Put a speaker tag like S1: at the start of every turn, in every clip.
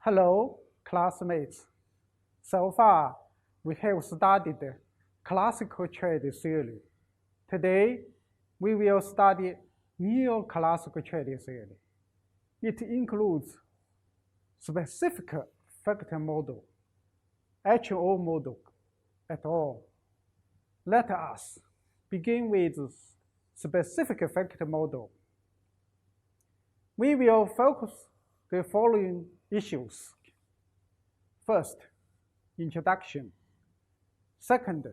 S1: Hello, classmates. So far, we have studied classical trade theory. Today, we will study neoclassical trade theory. It includes specific factor model, HO model, et al. Let us begin with specific factor model. We will focus the following issues. First, introduction. Second,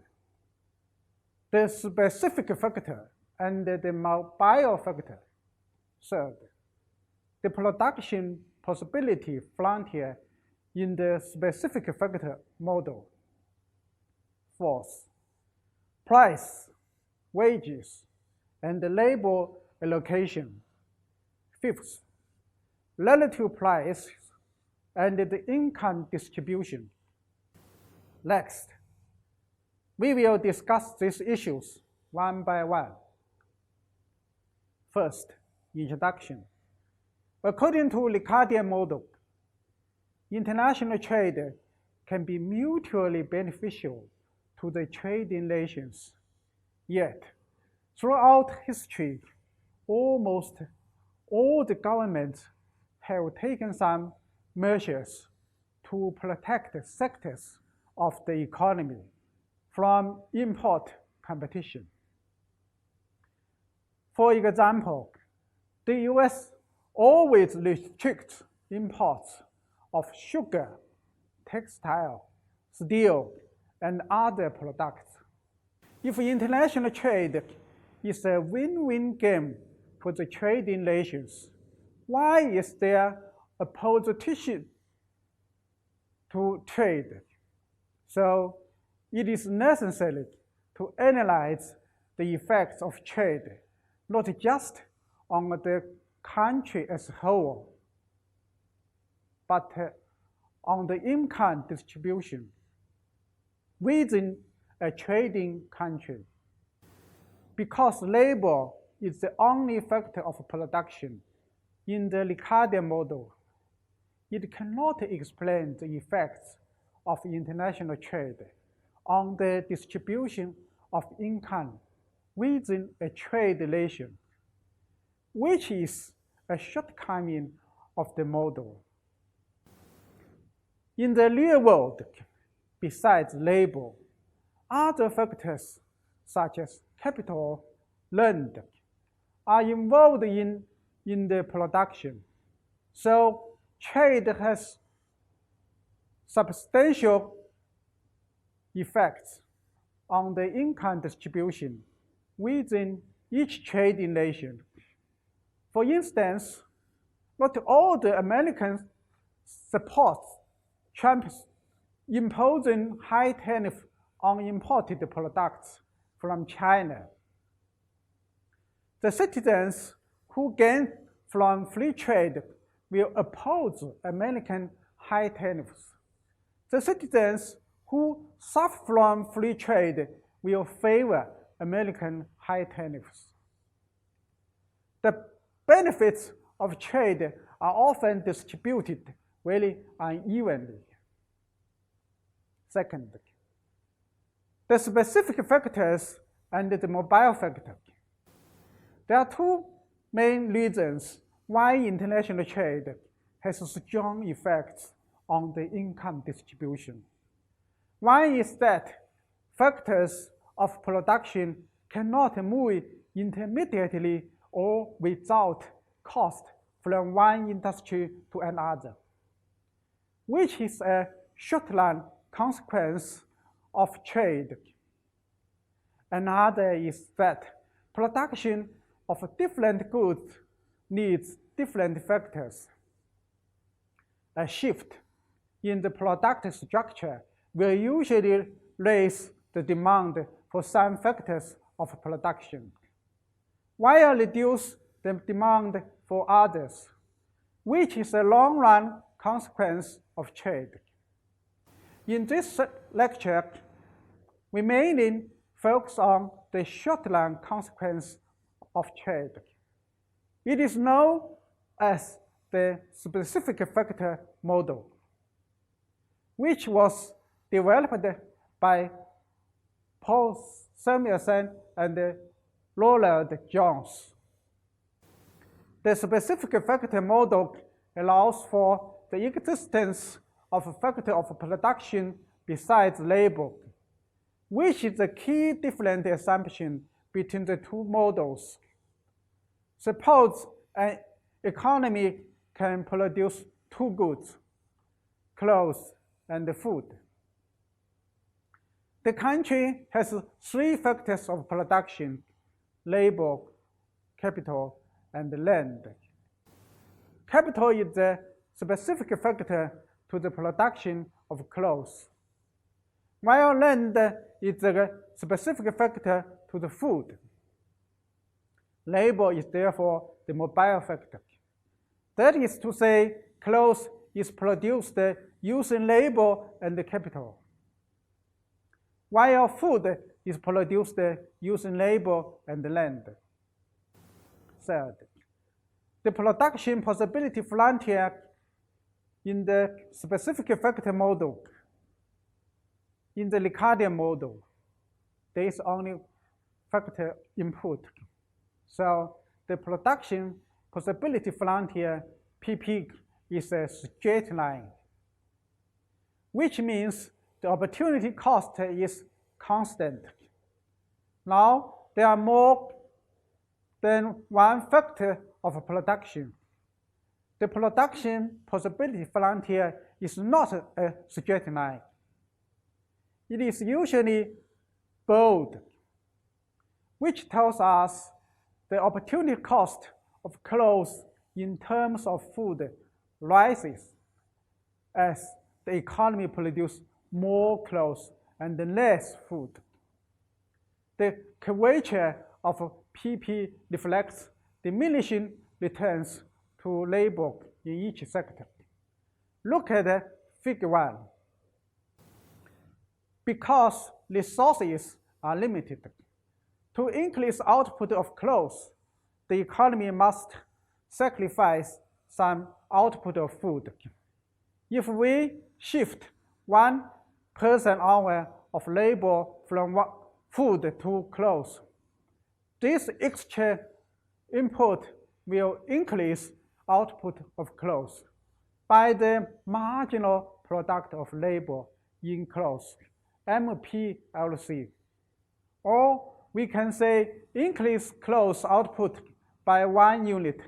S1: the specific factor and the mobile factor. Third, the production possibility frontier in the specific factor model. Fourth, price, wages, and labor allocation. Fifth, relative price and the income distribution. Next, we will discuss these issues one by one. First, introduction. According to Ricardian model, international trade can be mutually beneficial to the trading nations. Yet, throughout history, almost all the governments have taken some measures to protect sectors of the economy from import competition. For example, the US always restricts imports of sugar, textile, steel, and other products. If international trade is a win-win game for the trading nations, why is there opposition to trade? So it is necessary to analyze the effects of trade, not just on the country as a whole, but on the income distribution within a trading country. Because labor is the only factor of production in the Ricardian model, it cannot explain the effects of international trade on the distribution of income within a trade nation, which is a shortcoming of the model. In the real world, besides labor, other factors such as capital, land, are involved in the production. So trade has substantial effects on the income distribution within each trading nation. For instance, not all the Americans support Trump's imposing high tariff on imported products from China. The citizens who gain from free trade will oppose American high tariffs. The citizens who suffer from free trade will favor American high tariffs. The benefits of trade are often distributed very unevenly. Second, the specific factors and the mobile factor. There are two main reasons why international trade has strong effects on the income distribution. One is that factors of production cannot move intermediately or without cost from one industry to another, which is a short-run consequence of trade. Another is that production of different goods needs different factors. A shift in the product structure will usually raise the demand for some factors of production, while reduce the demand for others, which is a long-run consequence of trade. In this lecture, we mainly focus on the short-run consequence of trade. It is known as the specific factor model, which was developed by Paul Samuelson and Roland Jones. The specific factor model allows for the existence of a factor of production besides labor, which is the key different assumption between the two models. Suppose an economy can produce two goods, clothes and food. The country has three factors of production: labor, capital, and land. Capital is the specific factor to the production of clothes, while land is the specific factor to the food. Labor is therefore the mobile factor. That is to say, clothes is produced using labor and capital, while food is produced using labor and land. Third, the production possibility frontier in the specific factor model. In the Ricardian model, there is only factor input. So the production possibility frontier, PP, is a straight line, which means the opportunity cost is constant. Now, there are more than one factor of production. The production possibility frontier is not a straight line. It is usually bold, which tells us the opportunity cost of clothes in terms of food rises as the economy produces more clothes and less food. The curvature of PP reflects diminishing returns to labor in each sector. Look at Figure 1. Because resources are limited, to increase output of clothes, the economy must sacrifice some output of food. If we shift 1 person-hour of labor from food to clothes, this extra input will increase output of clothes by the marginal product of labor in clothes, MPLC. Or we can say increase clothes output by 1 unit.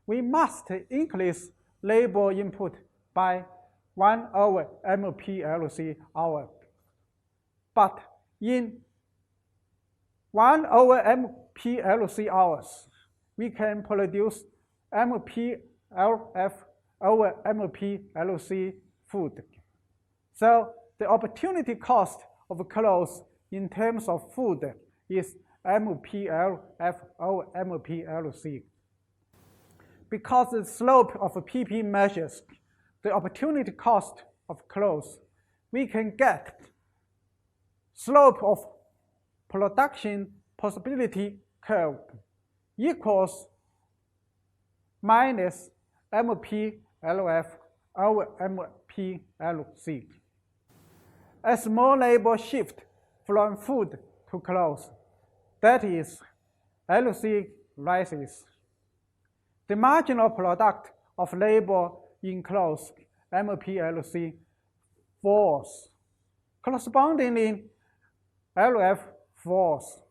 S1: We must increase labor input by 1 hour MPLC hour. But in 1 hour MPLC hours, we can produce MPLF over MPLC food. So the opportunity cost of clothes in terms of food is MPLF over MPLC. Because the slope of PP measures the opportunity cost of clothes, we can get slope of production possibility curve equals minus MPLF over MPLC. As more labor shift from food to clothes, that is, LC rises. The marginal product of labor in clothes, MPLC, falls. Correspondingly, LF falls.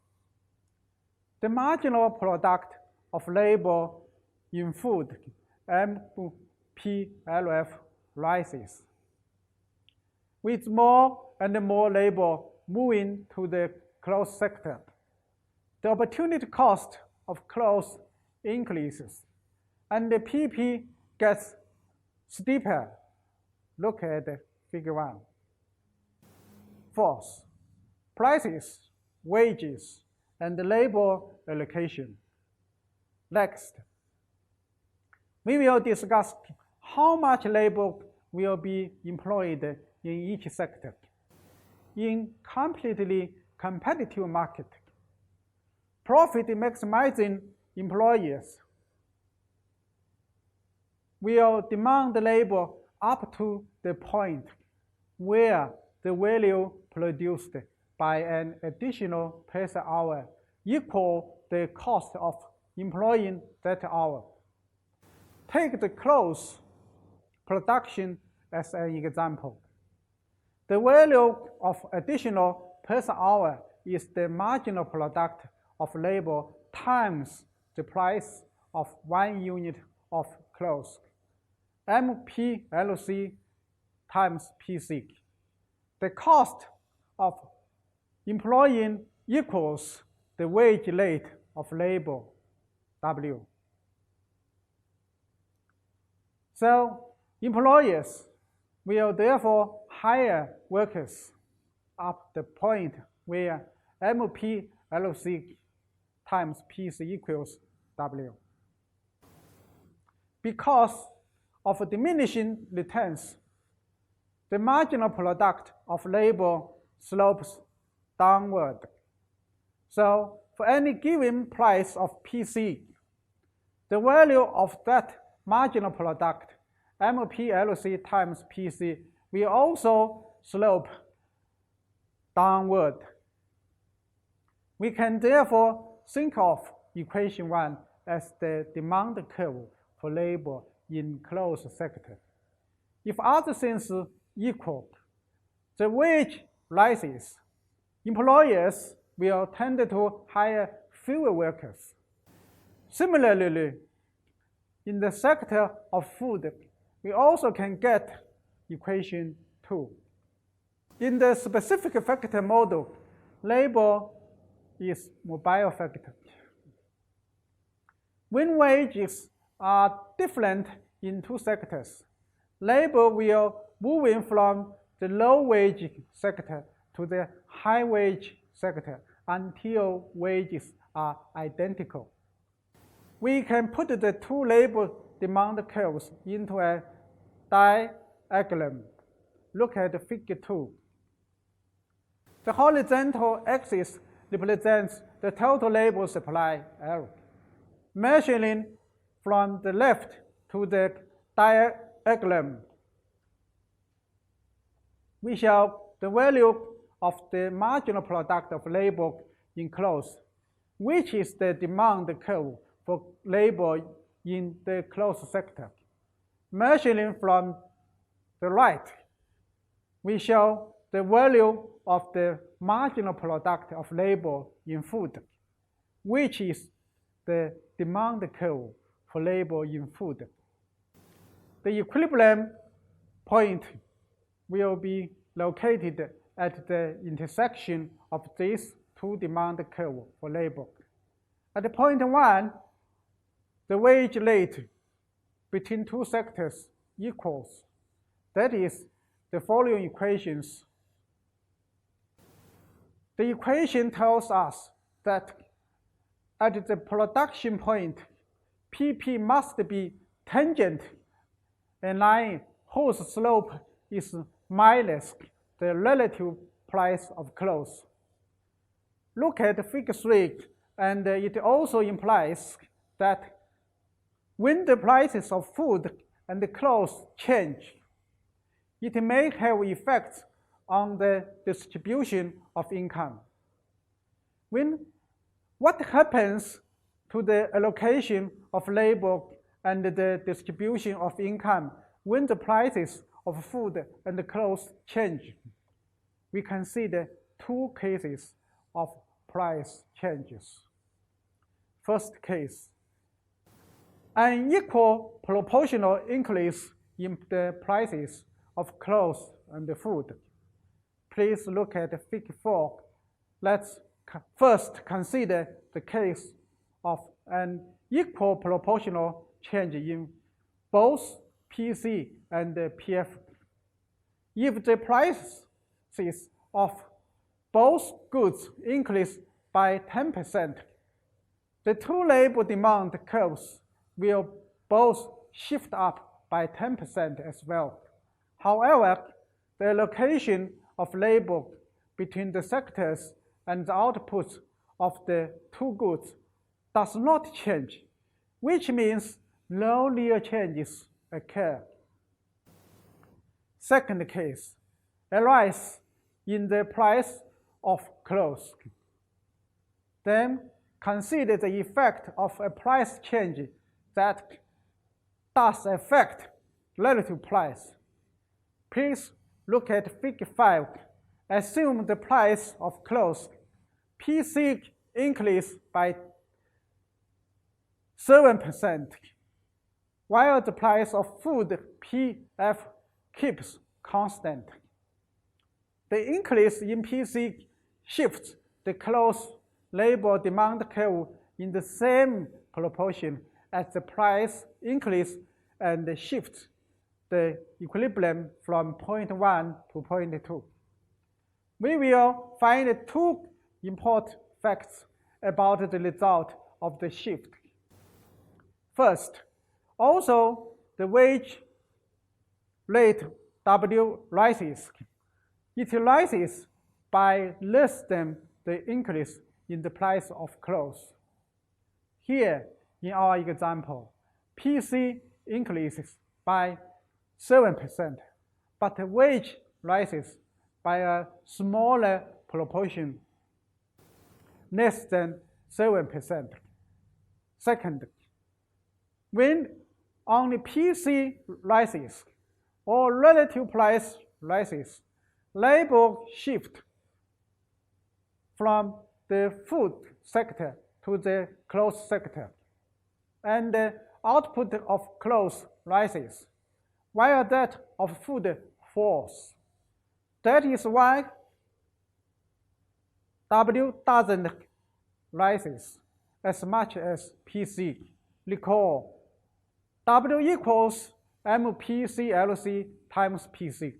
S1: The marginal product of labor in food, MPLF, rises. With more and more labor moving to the clothes sector, the opportunity cost of clothes increases, and the PP gets steeper. Look at Figure 1. Fourth, prices, wages, and labor allocation. Next, we will discuss how much labor will be employed in each sector. in completely competitive market. Profit maximizing employers will demand labor up to the point where the value produced by an additional person hour equal the cost of employing that hour. Take the clothes production as an example. The value of additional person hour is the marginal product of labor times the price of 1 unit of clothes, MPLC times PC. The cost of employing equals the wage rate of labor, W. So employers will therefore hire workers up the point where MPLC times PC equals W. Because of diminishing returns, the marginal product of labor slopes downward. So for any given price of PC, the value of that marginal product, MPLC times PC, will also slope downward. We can therefore think of equation 1 as the demand curve for labor in closed sector. If other things equal, the wage rises. Employers will tend to hire fewer workers. Similarly, in the sector of food, we also can get equation 2. In the specific factor model, labor is mobile factor. When wages are different in two sectors, labor will move from the low wage sector to the high wage sector until wages are identical. We can put the two labor demand curves into a diagram. Look at figure 2. The horizontal axis represents the total labor supply, L. Measuring from the left to the diagram, we show the value of the marginal product of labor in clothes, which is the demand curve for labor in the closed sector. Measuring from the right, we show the value of the marginal product of labor in food, which is the demand curve for labor in food. The equilibrium point will be located at the intersection of these two demand curves for labor. At point 1, the wage rate between two sectors equals. That is the following equations. The equation tells us that at the production point, PP must be tangent a line whose slope is minus the relative price of clothes. Look at figure 3, and it also implies that when the prices of food and clothes change, it may have effects on the distribution of income. What happens to the allocation of labor and the distribution of income when the prices of food and clothes change? We consider two cases of price changes. First case, an equal proportional increase in the prices of clothes and food. Please look at figure 4. Let's first consider the case of an equal proportional change in both PC and PF. If the prices of both goods increase by 10%, the two labor demand curves will both shift up by 10% as well. However, the allocation of labor between the sectors and the outputs of the two goods does not change, which means no real changes occur. Second case, a rise in the price of clothes. Then consider the effect of a price change that does affect relative price. Please look at Figure 5. Assume the price of clothes PC increase by 7%, while the price of food PF keeps constant. The increase in PC shifts the clothes labor demand curve in the same proportion as the price increase and shifts the equilibrium from point 1 to point 2. We will find two important facts about the result of the shift. First, also the wage rate W rises. It rises by less than the increase in the price of clothes. Here, in our example, PC increases by 7%, but the wage rises by a smaller proportion, less than 7%. Second, when only PC rises or relative price rises, labor shift from the food sector to the clothes sector, and the output of clothes rises, while that of food falls. That is why W doesn't rise as much as PC. Recall, W equals MPCLC times PC.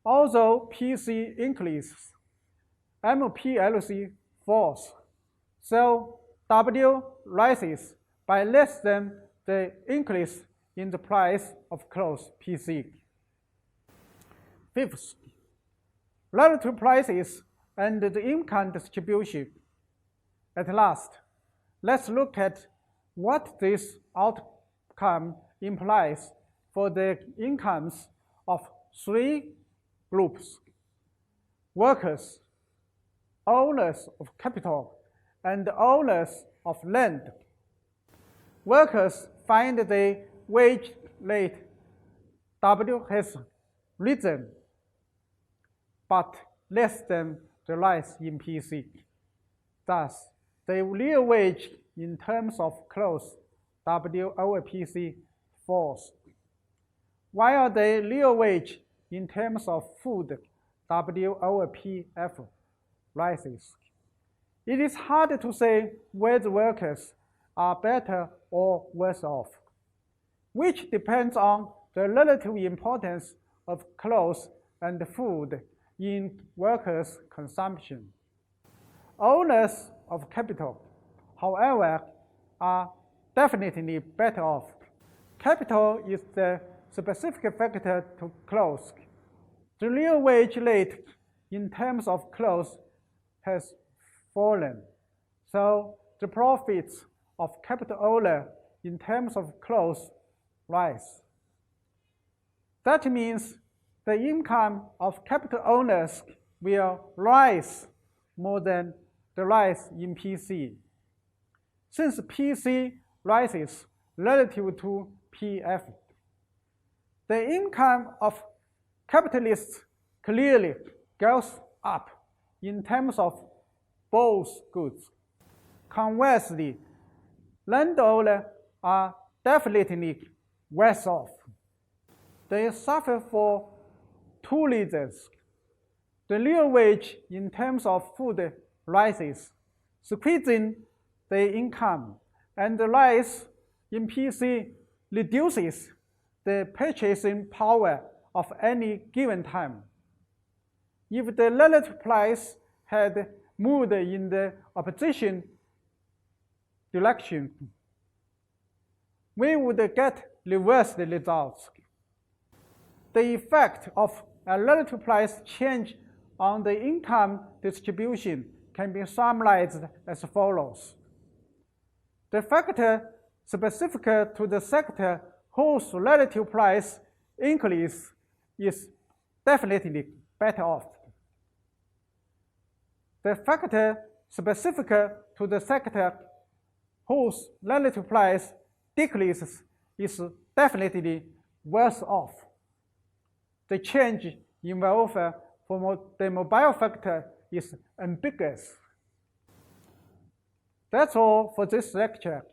S1: Although PC increases, MPLC falls, so W rises by less than the increase in the price of clothes PC. Fifth, relative prices and the income distribution. At last, let's look at what this outcome implies for the incomes of three groups: workers, owners of capital, and owners of land. Workers find the wage rate W has risen, but less than the rise in PC. Thus, the real wage in terms of clothes W over PC falls, while the real wage in terms of food W over PF rises. It is hard to say whether workers are better or worse off, which depends on the relative importance of clothes and food in workers' consumption. Owners of capital, however, are definitely better off. Capital is the specific factor to clothes. The real wage rate in terms of clothes has fallen, so the profits of capital owner in terms of clothes rise. That means the income of capital owners will rise more than the rise in PC. Since PC rises relative to PF, the income of capitalists clearly goes up in terms of both goods. Conversely, landowners are definitely worse off. They suffer for two reasons. The real wage in terms of food rises, squeezing the income, and the rise in PC reduces the purchasing power of any given time. If the relative price had moved in the opposition direction, we would get reversed results. The effect of a relative price change on the income distribution can be summarized as follows. The factor specific to the sector whose relative price increase is definitely better off. The factor specific to the sector whose relative price decreases is definitely worse off. The change in welfare for the mobile factor is ambiguous. That's all for this lecture.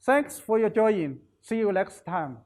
S1: Thanks for your joining. See you next time.